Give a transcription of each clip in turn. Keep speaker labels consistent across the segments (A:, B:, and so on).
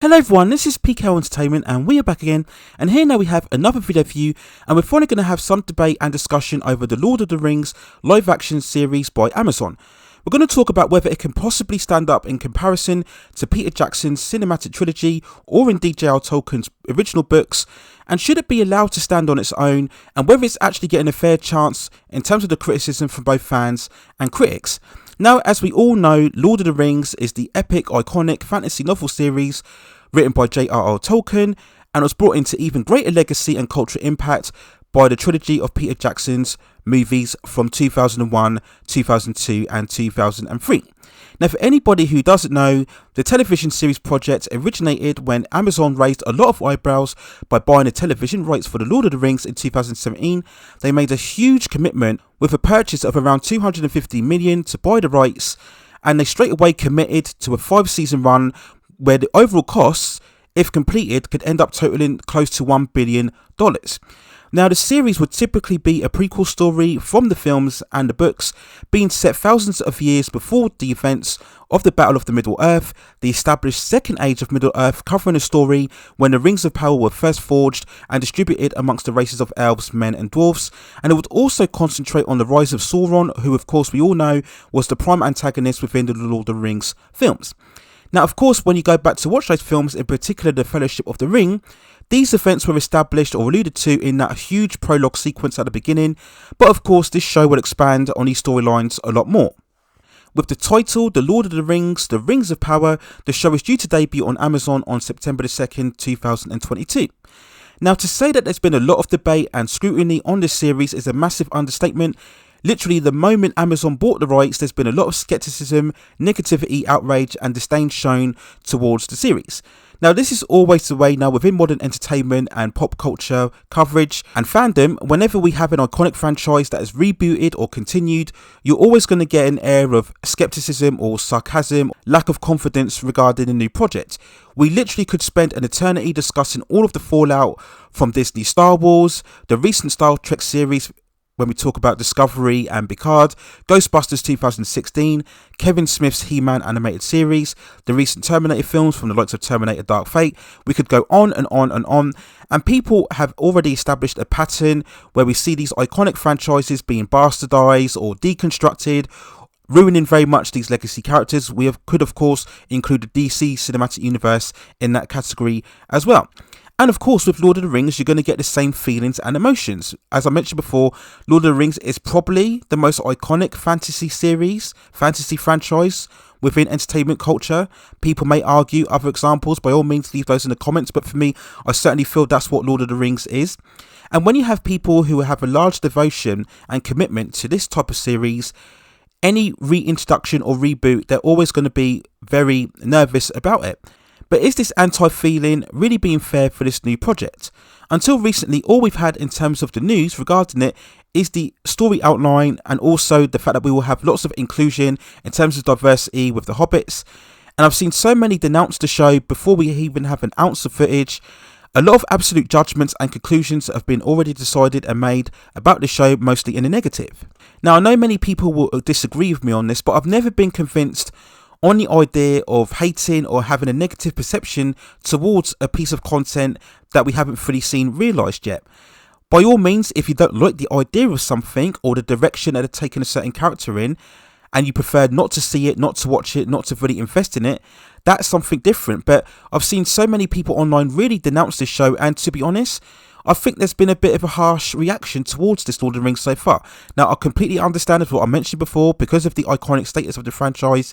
A: Hello everyone, this is PK Entertainment and we are back again, and here now we have another video for you, and we're finally going to have some debate and discussion over the Lord of the Rings live action series by Amazon. We're going to talk about whether it can possibly stand up in comparison to Peter Jackson's cinematic trilogy or indeed J.R. Tolkien's original books, and should it be allowed to stand on its own, and whether it's actually getting a fair chance in terms of the criticism from both fans and critics. Now, as we all know, Lord of the Rings is the epic, iconic fantasy novel series written by J.R.R. Tolkien, and was brought into even greater legacy and cultural impact by the trilogy of Peter Jackson's movies from 2001, 2002 and 2003. Now, for anybody who doesn't know, the television series project originated when Amazon raised a lot of eyebrows by buying the television rights for the Lord of the Rings in 2017. They made a huge commitment with a purchase of around $250 million to buy the rights, and they straight away committed to a 5-season run where the overall costs, if completed, could end up totaling close to $1 billion. Now, the series would typically be a prequel story from the films and the books, being set thousands of years before the events of the Battle of the Middle-earth, the established Second Age of Middle-earth, covering a story when the Rings of Power were first forged and distributed amongst the races of elves, men and dwarfs, and it would also concentrate on the rise of Sauron, who of course we all know was the prime antagonist within the Lord of the Rings films. Now, of course, when you go back to watch those films, in particular the Fellowship of the Ring, these events were established or alluded to in that huge prologue sequence at the beginning, but of course this show will expand on these storylines a lot more. With the title The Lord of the Rings, The Rings of Power, the show is due to debut on Amazon on September the 2nd, 2022. Now, to say that there's been a lot of debate and scrutiny on this series is a massive understatement. Literally, the moment Amazon bought the rights, there's been a lot of skepticism, negativity, outrage and disdain shown towards the series. Now, this is always the way now within modern entertainment and pop culture coverage and fandom. Whenever we have an iconic franchise that is rebooted or continued, you're always going to get an air of skepticism or sarcasm, lack of confidence regarding a new project. We literally could spend an eternity discussing all of the fallout from Disney Star Wars, the recent Star Trek series, when we talk about Discovery and Picard, Ghostbusters 2016, Kevin Smith's He-Man animated series, the recent Terminator films from the likes of Terminator Dark Fate. We could go on and on and on, and people have already established a pattern where we see these iconic franchises being bastardized or deconstructed, ruining very much these legacy characters. We could of course include the DC cinematic universe in that category as well. And of course, with Lord of the Rings, you're going to get the same feelings and emotions. As I mentioned before, Lord of the Rings is probably the most iconic fantasy franchise within entertainment culture. People may argue other examples. By all means, leave those in the comments. But for me, I certainly feel that's what Lord of the Rings is. And when you have people who have a large devotion and commitment to this type of series, any reintroduction or reboot, they're always going to be very nervous about it. But is this anti-feeling really being fair for this new project? Until recently, all we've had in terms of the news regarding it is the story outline, and also the fact that we will have lots of inclusion in terms of diversity with the hobbits. And I've seen so many denounce the show before we even have an ounce of footage. A lot of absolute judgments and conclusions have been already decided and made about the show, mostly in the negative. Now, I know many people will disagree with me on this, but I've never been convinced on the idea of hating or having a negative perception towards a piece of content that we haven't fully seen realised yet. By all means, if you don't like the idea of something or the direction that they're taking a certain character in, and you prefer not to see it, not to watch it, not to really invest in it, that's something different. But I've seen so many people online really denounce this show, and to be honest, I think there's been a bit of a harsh reaction towards this Lord of the Rings so far. Now, I completely understand what I mentioned before because of the iconic status of the franchise.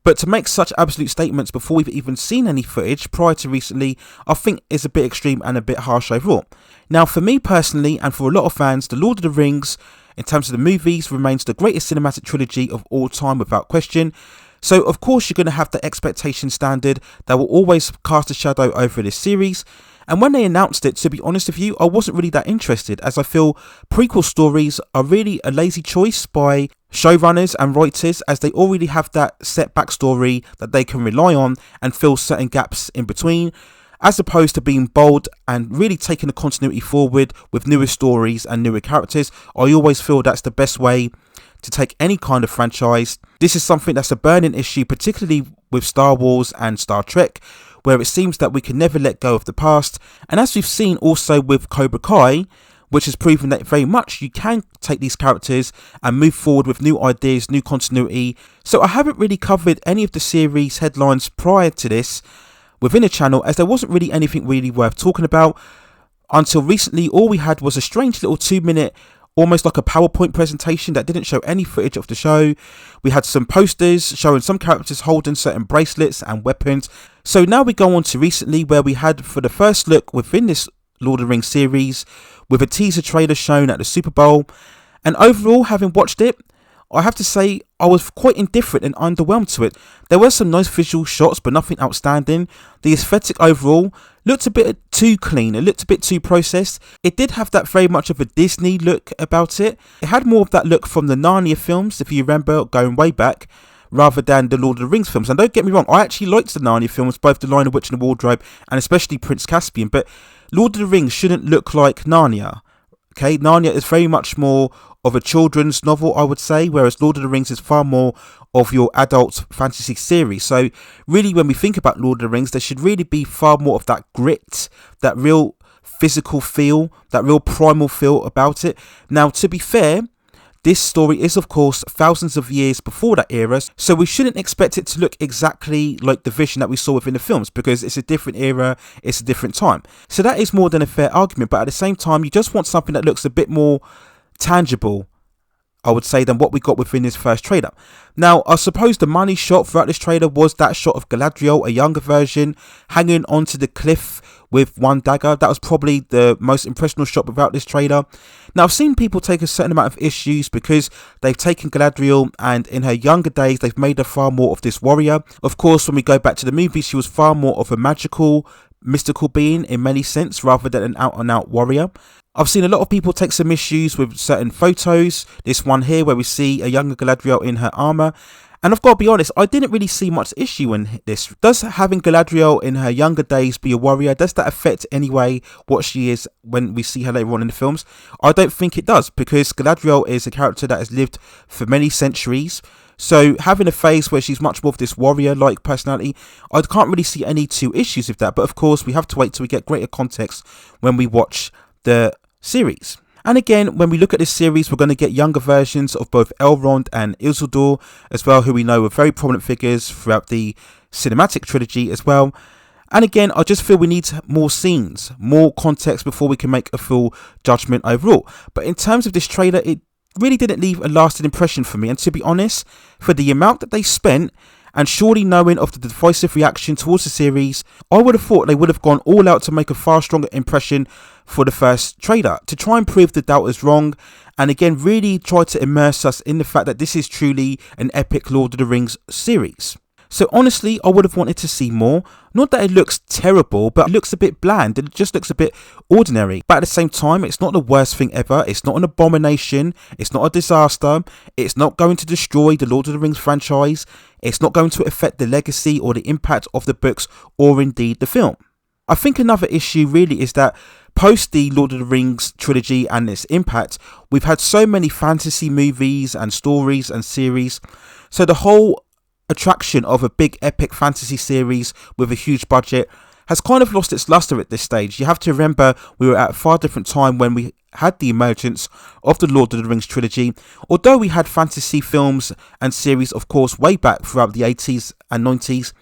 A: But to make such absolute statements before we've even seen any footage prior to recently, I think is a bit extreme and a bit harsh overall. Now, for me personally, and for a lot of fans, The Lord of the Rings, in terms of the movies, remains the greatest cinematic trilogy of all time without question. So, of course, you're going to have the expectation standard that will always cast a shadow over this series. And when they announced it, to be honest with you, I wasn't really that interested, as I feel prequel stories are really a lazy choice by showrunners and writers, as they already have that set backstory that they can rely on and fill certain gaps in between, as opposed to being bold and really taking the continuity forward with newer stories and newer characters. I always feel that's the best way to take any kind of franchise. This is something that's a burning issue, particularly with Star Wars and Star Trek, where it seems that we can never let go of the past. And as we've seen also with Cobra Kai, which has proven that very much you can take these characters and move forward with new ideas, new continuity. So I haven't really covered any of the series headlines prior to this within the channel, as there wasn't really anything really worth talking about. Until recently, all we had was a strange little 2-minute, almost like a PowerPoint presentation that didn't show any footage of the show. We had some posters showing some characters holding certain bracelets and weapons. So now we go on to recently, where we had for the first look within this Lord of the Rings series with a teaser trailer shown at the Super Bowl. And overall, having watched it, I have to say I was quite indifferent and underwhelmed to it. There were some nice visual shots, but nothing outstanding. The aesthetic overall looked a bit too clean, it looked a bit too processed. It did have that very much of a Disney look about it. It had more of that look from the Narnia films, if you remember, going way back, rather than the Lord of the Rings films. And don't get me wrong, I actually liked the Narnia films, both The Lion, the Witch and the Wardrobe, and especially Prince Caspian, but Lord of the Rings shouldn't look like Narnia. Okay, Narnia is very much more of a children's novel, I would say, whereas Lord of the Rings is far more of your adult fantasy series. So really, when we think about Lord of the Rings, there should really be far more of that grit, that real physical feel, that real primal feel about it. Now, to be fair, this story is, of course, thousands of years before that era, so we shouldn't expect it to look exactly like the vision that we saw within the films, because it's a different era, it's a different time. So that is more than a fair argument, but at the same time, you just want something that looks a bit more tangible, I would say, than what we got within this first trailer. Now, I suppose the money shot throughout this trailer was that shot of Galadriel, a younger version, hanging onto the cliff with one dagger. That was probably the most impressionable shot without this trailer. Now, I've seen people take a certain amount of issues because they've taken Galadriel and in her younger days, they've made her far more of this warrior. Of course, when we go back to the movie, she was far more of a magical, mystical being in many sense, rather than an out-and-out warrior. I've seen a lot of people take some issues with certain photos. This one here where we see a younger Galadriel in her armour. And I've got to be honest, I didn't really see much issue in this. Does having Galadriel in her younger days be a warrior, does that affect anyway what she is when we see her later on in the films? I don't think it does, because Galadriel is a character that has lived for many centuries. So having a phase where she's much more of this warrior-like personality, I can't really see any two issues with that. But of course, we have to wait till we get greater context when we watch the series. And again, when we look at this series, we're going to get younger versions of both Elrond and Isildur as well, who we know are very prominent figures throughout the cinematic trilogy as well. And again, I just feel we need more scenes, more context before we can make a full judgment overall. But in terms of this trailer, it really didn't leave a lasting impression for me. And to be honest, for the amount that they spent, and surely knowing of the divisive reaction towards the series, I would have thought they would have gone all out to make a far stronger impression for the first trailer, to try and prove the doubters wrong, and again really try to immerse us in the fact that this is truly an epic Lord of the Rings series. So honestly, I would have wanted to see more. Not that it looks terrible, but it looks a bit bland. It just looks a bit ordinary. But at the same time, it's not the worst thing ever. It's not an abomination. It's not a disaster. It's not going to destroy the Lord of the Rings franchise. It's not going to affect the legacy or the impact of the books or indeed the film. I think another issue really is that post the Lord of the Rings trilogy and its impact, we've had so many fantasy movies and stories and series. So the whole attraction of a big epic fantasy series with a huge budget has kind of lost its luster at this stage. You have to remember we were at a far different time when we had the emergence of the Lord of the Rings trilogy. Although we had fantasy films and series, of course, way back throughout the 80s and 90s,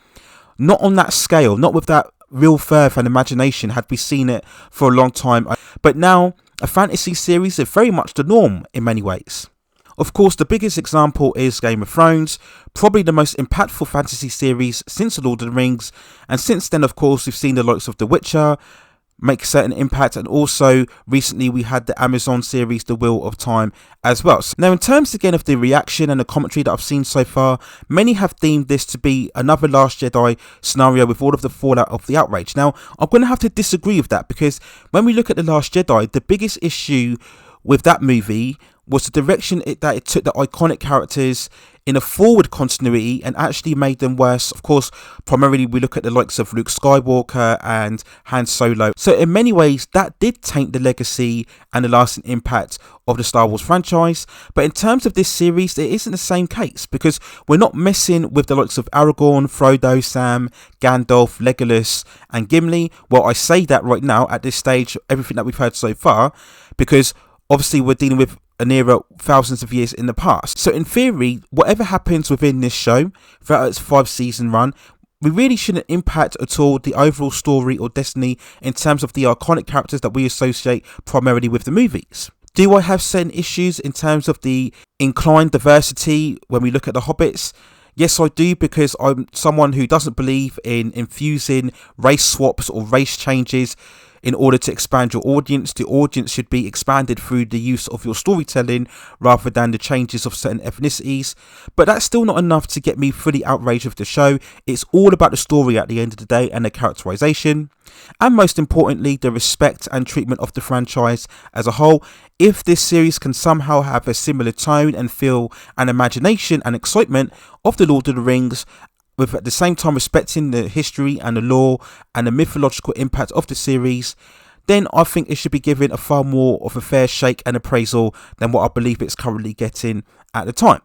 A: not on that scale, not with that real fervour and imagination had we seen it for a long time. But now a fantasy series is very much the norm in many ways. Of course, the biggest example is Game of Thrones, probably the most impactful fantasy series since The Lord of the Rings, and since then, of course, we've seen the likes of The Witcher make a certain impact, and also recently we had the Amazon series The Wheel of Time as well. Now, in terms again of the reaction and the commentary that I've seen so far, many have deemed this to be another Last Jedi scenario with all of the fallout of the outrage. Now, I'm going to have to disagree with that, because when we look at The Last Jedi, the biggest issue with that movie was the direction that it took the iconic characters in a forward continuity and actually made them worse. Of course, primarily we look at the likes of Luke Skywalker and Han Solo. So in many ways, that did taint the legacy and the lasting impact of the Star Wars franchise. But in terms of this series, it isn't the same case, because we're not messing with the likes of Aragorn, Frodo, Sam, Gandalf, Legolas and Gimli. Well, I say that right now at this stage, everything that we've heard so far, because obviously we're dealing with an era thousands of years in the past. So in theory, whatever happens within this show throughout its 5-season run, we really shouldn't impact at all the overall story or destiny in terms of the iconic characters that we associate primarily with the movies. Do I have certain issues in terms of the inclined diversity when we look at the Hobbits? Yes, I do, because I'm someone who doesn't believe in infusing race swaps or race changes in order to expand your audience. The audience should be expanded through the use of your storytelling rather than the changes of certain ethnicities. But that's still not enough to get me fully outraged with the show. It's all about the story at the end of the day and the characterization. And most importantly, the respect and treatment of the franchise as a whole. If this series can somehow have a similar tone and feel and imagination and excitement of the Lord of the Rings, with at the same time respecting the history and the lore and the mythological impact of the series, then I think it should be given a far more of a fair shake and appraisal than what I believe it's currently getting at the time.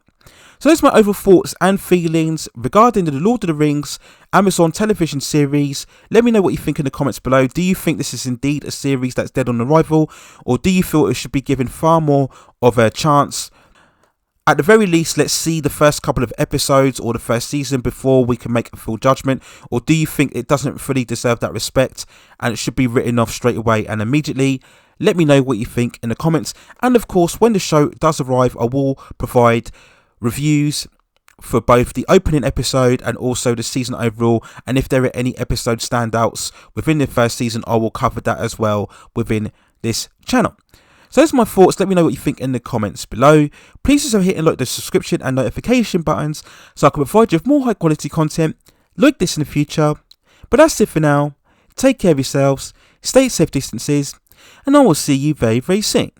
A: So those are my overall thoughts and feelings regarding the Lord of the Rings Amazon television series. Let me know what you think in the comments below. Do you think this is indeed a series that's dead on arrival, or do you feel it should be given far more of a chance? At the very least, let's see the first couple of episodes or the first season before we can make a full judgment. Or do you think it doesn't fully deserve that respect and it should be written off straight away and immediately? Let me know what you think in the comments. And of course, when the show does arrive, I will provide reviews for both the opening episode and also the season overall. And if there are any episode standouts within the first season, I will cover that as well within this channel. So those are my thoughts. Let me know what you think in the comments below. Please also hit and like the subscription and notification buttons so I can provide you with more high quality content like this in the future. But that's it for now. Take care of yourselves, stay at safe distances, and I will see you very, very soon.